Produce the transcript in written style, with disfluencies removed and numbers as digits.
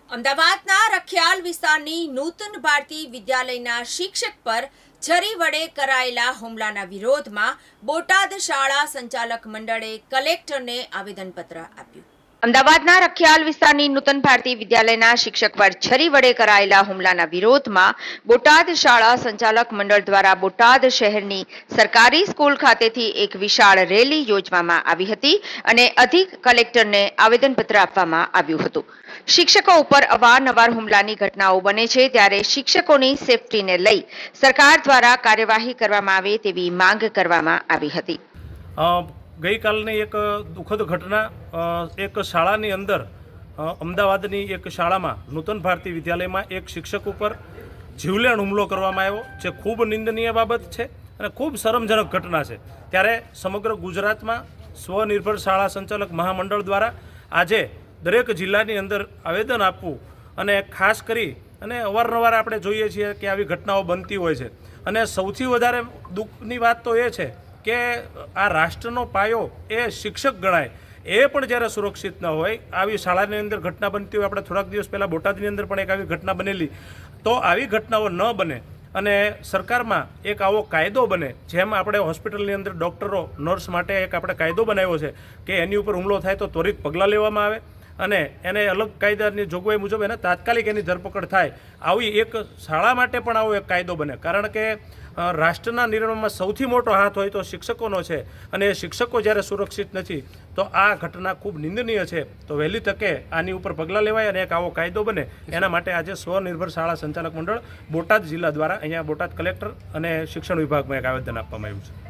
અમદાવાદના રખિયાલ વિસ્તારની નૂતન ભારતી વિદ્યાલયના શિક્ષક પર છરી વડે કરાયેલા હુમલાના વિરોધમાં બોટાદ શાળા સંચાલક મંડળે કલેક્ટરને આવેદનપત્ર આપ્યું। અમદાવાદના રખિયાલ વિસ્તારની નૂતન ભારતી વિદ્યાલયના શિક્ષક પર છરી વડે કરાયેલા હુમલાના વિરોધમાં બોટાદ શાળા સંચાલક મંડળ દ્વારા બોટાદ શહેરની સરકારી સ્કૂલ ખાતેથી એક વિશાળ રેલી યોજવામાં આવી હતી અને અધિક કલેક્ટરને આવેદનપત્ર આપવામાં આવ્યું હતું। શિક્ષકો ઉપર અવારનવાર હુમલાની ઘટનાઓ બને છે, ત્યારે શિક્ષકોની સેફટીને લઈ સરકાર દ્વારા કાર્યવાહી કરવામાં આવે તેવી માંગ કરવામાં આવી હતી। ગઈકાલની એક દુઃખદ ઘટના એક શાળાની અંદર અમદાવાદની એક શાળામાં નૂતન ભારતી વિદ્યાલયમાં એક શિક્ષક ઉપર જીવલેણ હુમલો કરવામાં આવ્યો, જે ખૂબ નિંદનીય બાબત છે અને ખૂબ શરમજનક ઘટના છે। ત્યારે સમગ્ર ગુજરાતમાં સ્વનિર્ભર શાળા સંચાલક મહામંડળ દ્વારા આજે દરેક જિલ્લાની અંદર આવેદન આપવું અને ખાસ કરી અને અવારનવાર આપણે જોઈએ છીએ કે આવી ઘટનાઓ બનતી હોય છે અને સૌથી વધારે દુઃખની વાત તો એ છે કે આ રાષ્ટ્રનો પાયો એ શિક્ષક ગણાય, એ પણ જ્યારે સુરક્ષિત ન હોય, આવી શાળાની અંદર ઘટના બનતી હોય। આપણે થોડાક દિવસ પહેલાં બોટાદની અંદર પણ એક આવી ઘટના બનેલી, તો આવી ઘટનાઓ ન બને અને સરકારમાં એક આવો કાયદો બને, જેમ આપણે હોસ્પિટલની અંદર ડૉક્ટરો નર્સ માટે એક આપણે કાયદો બનાવ્યો છે કે એની ઉપર હુમલો થાય તો ત્વરિત પગલાં લેવામાં આવે અને એને અલગ કાયદાની જોગવાઈ મુજબ એને તાત્કાલિક એની ધરપકડ થાય। આવી એક શાળા માટે પણ આવો એક કાયદો બને, કારણ કે રાષ્ટ્રના નિર્માણમાં સૌથી મોટો હાથ હોય તો શિક્ષકોનો છે અને એ શિક્ષકો જ્યારે સુરક્ષિત નથી તો આ ઘટના ખૂબ નિંદનીય છે। તો વહેલી તકે આની ઉપર પગલાં લેવાય અને એક આવો કાયદો બને, એના માટે આજે સ્વનિર્ભર શાળા સંચાલક મંડળ બોટાદ જિલ્લા દ્વારા અહીંયા બોટાદ કલેક્ટર અને શિક્ષણ વિભાગમાં એક આવેદન આપવામાં આવ્યું છે।